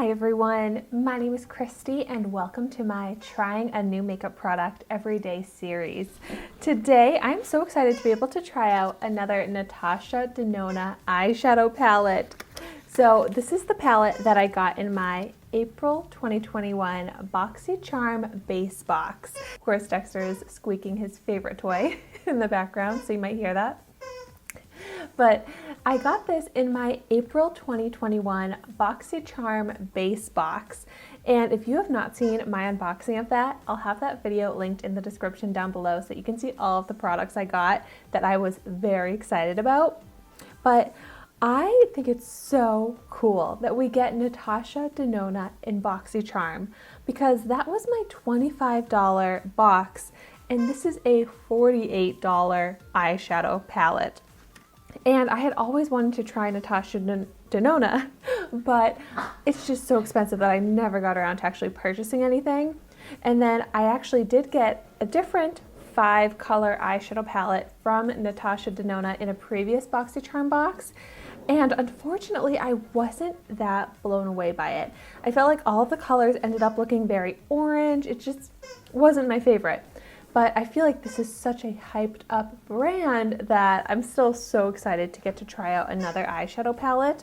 Hi everyone, my name is Christy and welcome to my Trying a New Makeup Product Everyday series. Today I'm so excited to be able to try out another NATASHA DENONA Eyeshadow palette. So this is the palette that I got in my April 2021 Boxycharm base box. Of course Dexter is squeaking his favorite toy in the background, so you might hear that. But I got this in my April 2021 Boxycharm base box, and if you have not seen my unboxing of that, I'll have that video linked in the description down below so you can see all of the products I got that I was very excited about. But I think it's so cool that we get NATASHA DENONA in Boxycharm, because that was my $25 box and this is a $48 eyeshadow palette. And I had always wanted to try NATASHA DENONA, but it's just so expensive that I never got around to actually purchasing anything. And then I actually did get a different 5-color eyeshadow palette from NATASHA DENONA in a previous Boxycharm box. And unfortunately, I wasn't that blown away by it. I felt like all of the colors ended up looking very orange. It just wasn't my favorite. But I feel like this is such a hyped up brand that I'm still so excited to get to try out another eyeshadow palette.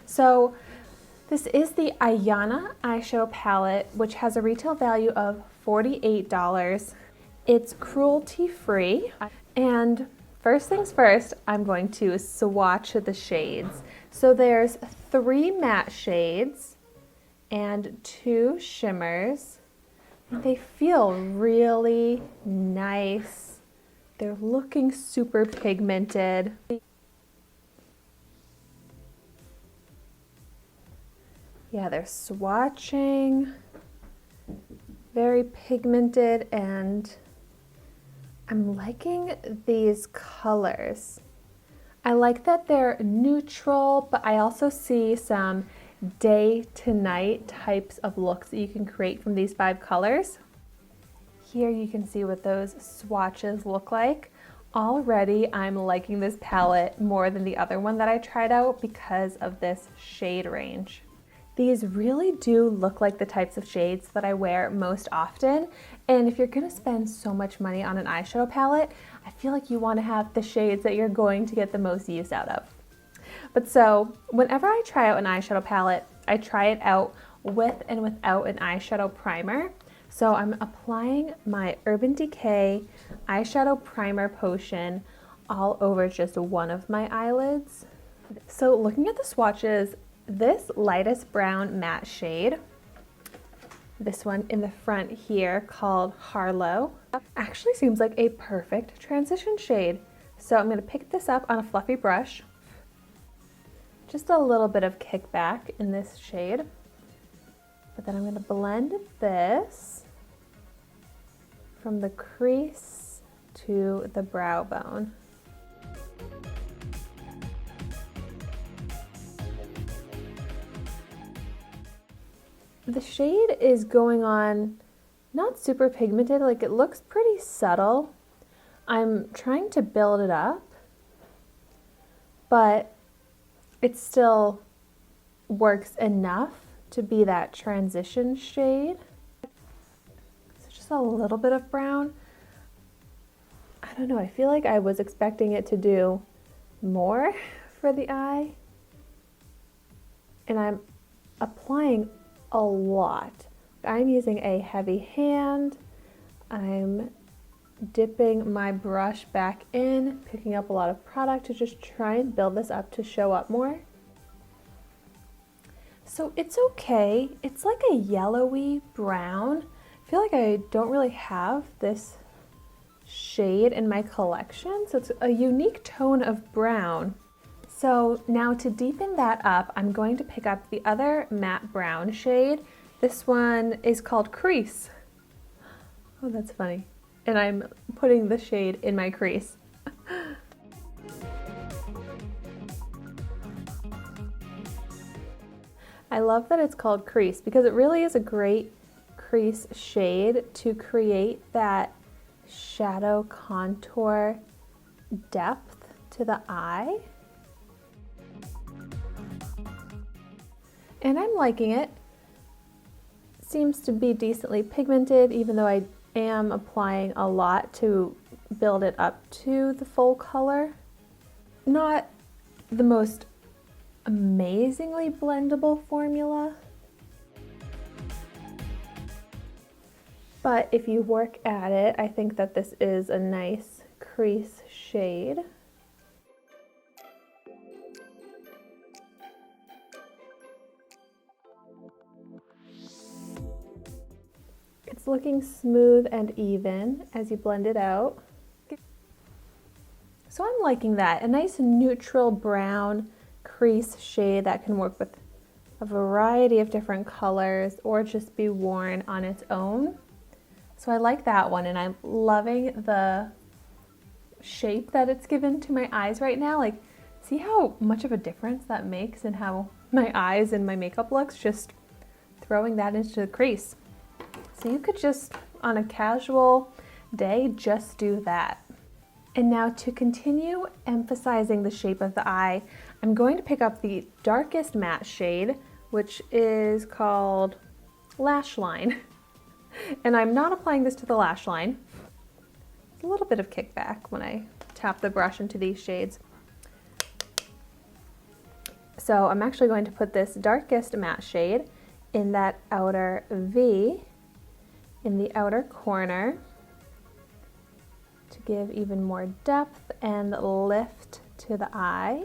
So this is the Ayana eyeshadow palette, which has a retail value of $48. It's cruelty free. And first things first, I'm going to swatch the shades. So there's 3 matte shades and 2 shimmers. They feel really nice. They're looking super pigmented. Yeah, they're swatching. Very pigmented, and I'm liking these colors. I like that they're neutral, but I also see some day to night types of looks that you can create from these 5 colors. Here you can see what those swatches look like. Already I'm liking this palette more than the other one that I tried out because of this shade range. These really do look like the types of shades that I wear most often, and if you're gonna spend so much money on an eyeshadow palette, I feel like you want to have the shades that you're going to get the most use out of. But so, whenever I try out an eyeshadow palette, I try it out with and without an eyeshadow primer. So I'm applying my Urban Decay eyeshadow primer potion all over just one of my eyelids. So looking at the swatches, this lightest brown matte shade, this one in the front here called Harlow, actually seems like a perfect transition shade. So I'm going to pick this up on a fluffy brush. Just a little bit of kickback in this shade. But then I'm going to blend this from the crease to the brow bone. The shade is going on not super pigmented, like it looks pretty subtle. I'm trying to build it up, but it still works enough to be that transition shade. So just a little bit of brown. I don't know, I feel like I was expecting it to do more for the eye. And I'm applying a lot. I'm using a heavy hand. I'm dipping my brush back in, picking up a lot of product to just try and build this up to show up more. So it's okay. It's like a yellowy brown. I feel like I don't really have this shade in my collection, so it's a unique tone of brown. So now to deepen that up, I'm going to pick up the other matte brown shade. This one is called Crease. Oh, that's funny. And I'm putting the shade in my crease. I love that it's called Crease because it really is a great crease shade to create that shadow contour depth to the eye. And I'm liking it. seems to be decently pigmented, even though I am applying a lot to build it up to the full color. Not the most amazingly blendable formula, but if you work at it, I think that this is a nice crease shade. It's looking smooth and even as you blend it out. So I'm liking that. A nice neutral brown crease shade that can work with a variety of different colors or just be worn on its own. So I like that one, and I'm loving the shape that it's given to my eyes right now. Like, see how much of a difference that makes in how my eyes and my makeup looks, just throwing that into the crease. So you could just, on a casual day, just do that. And now to continue emphasizing the shape of the eye, I'm going to pick up the darkest matte shade, which is called Lash Line. And I'm not applying this to the lash line. There's a little bit of kickback when I tap the brush into these shades. So I'm actually going to put this darkest matte shade in that outer V, in the outer corner, to give even more depth and lift to the eye.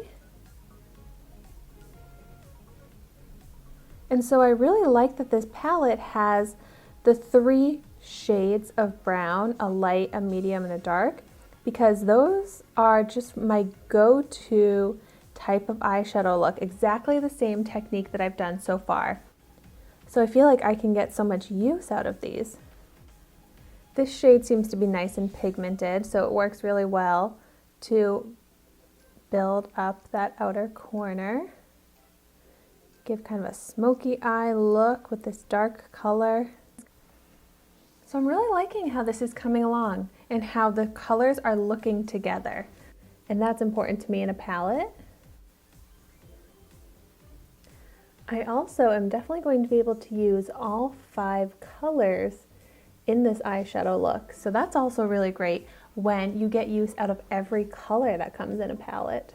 And so I really like that this palette has the 3 shades of brown, a light, a medium, and a dark, because those are just my go-to type of eyeshadow look, exactly the same technique that I've done so far. So I feel like I can get so much use out of these. This shade seems to be nice and pigmented, so it works really well to build up that outer corner. Give kind of a smoky eye look with this dark color. So I'm really liking how this is coming along and how the colors are looking together. And that's important to me in a palette. I also am definitely going to be able to use all 5 colors in this eyeshadow look. So that's also really great when you get use out of every color that comes in a palette.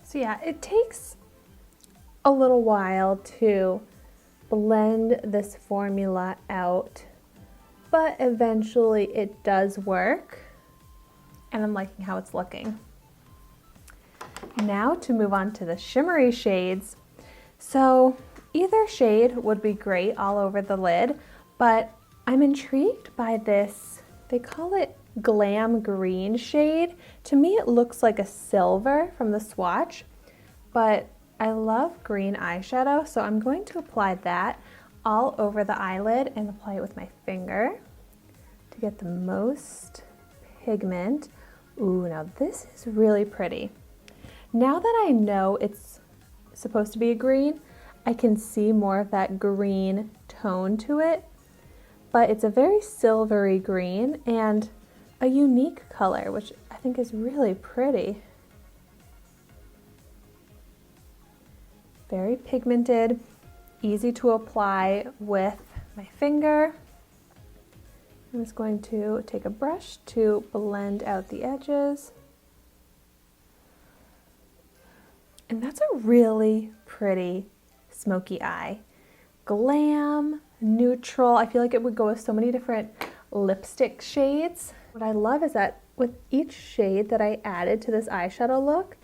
So yeah, it takes a little while to blend this formula out, but eventually it does work, and I'm liking how it's looking. Now to move on to the shimmery shades. So either shade would be great all over the lid, but I'm intrigued by this, they call it Glam Green shade. To me it looks like a silver from the swatch, but I love green eyeshadow, so I'm going to apply that all over the eyelid and apply it with my finger to get the most pigment. Ooh, now this is really pretty. Now that I know it's supposed to be a green, I can see more of that green tone to it, but it's a very silvery green and a unique color, which I think is really pretty. Very pigmented, easy to apply with my finger. I'm just going to take a brush to blend out the edges. And that's a really pretty smoky eye. Glam, neutral. I feel like it would go with so many different lipstick shades. What I love is that with each shade that I added to this eyeshadow look,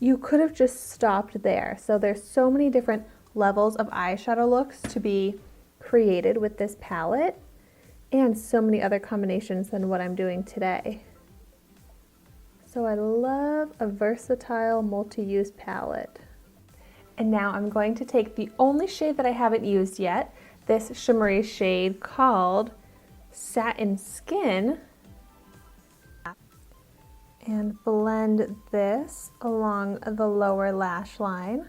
you could have just stopped there. So there's so many different levels of eyeshadow looks to be created with this palette, and so many other combinations than what I'm doing today. So I love a versatile multi-use palette. And now I'm going to take the only shade that I haven't used yet, this shimmery shade called Satin Skin, and blend this along the lower lash line.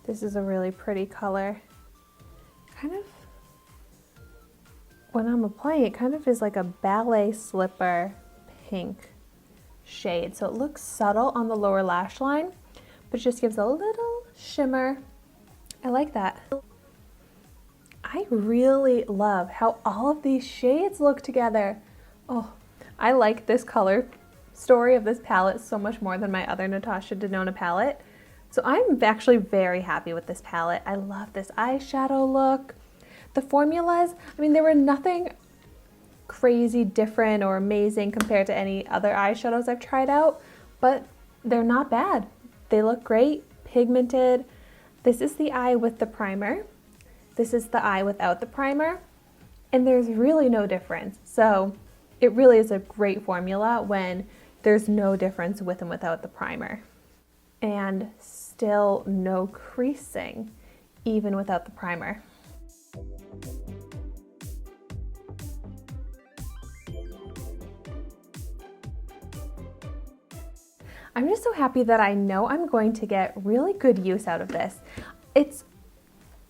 This is a really pretty color. Kind of, when I'm applying it, kind of is like a ballet slipper pink shade. So it looks subtle on the lower lash line, but just gives a little shimmer I like that. I really love how all of these shades look together. Oh, I like this color story of this palette so much more than my other Natasha Denona palette. So I'm actually very happy with this palette. I love this eyeshadow look. The formulas, I mean, they were nothing crazy different or amazing compared to any other eyeshadows I've tried out, but they're not bad. They look great, pigmented. This is the eye with the primer. This is the eye without the primer, and there's really no difference. So it really is a great formula when there's no difference with and without the primer. And still no creasing, even without the primer. I'm just so happy that I know I'm going to get really good use out of this. It's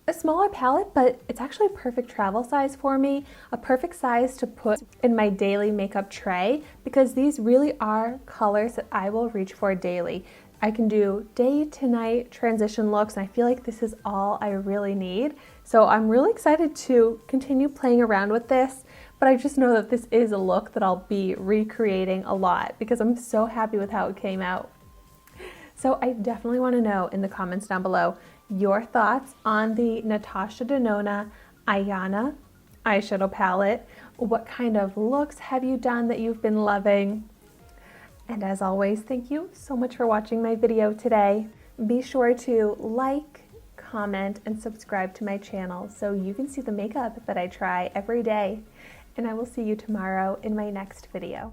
a smaller palette, but it's actually a perfect travel size for me, a perfect size to put in my daily makeup tray, because these really are colors that I will reach for daily. I can do day to night transition looks, and I feel like this is all I really need. So I'm really excited to continue playing around with this, but I just know that this is a look that I'll be recreating a lot because I'm so happy with how it came out. So I definitely want to know in the comments down below your thoughts on the Natasha Denona Ayana eyeshadow palette. What kind of looks have you done that you've been loving? And as always, thank you so much for watching my video today. Be sure to like, comment, and subscribe to my channel so you can see the makeup that I try every day. And I will see you tomorrow in my next video.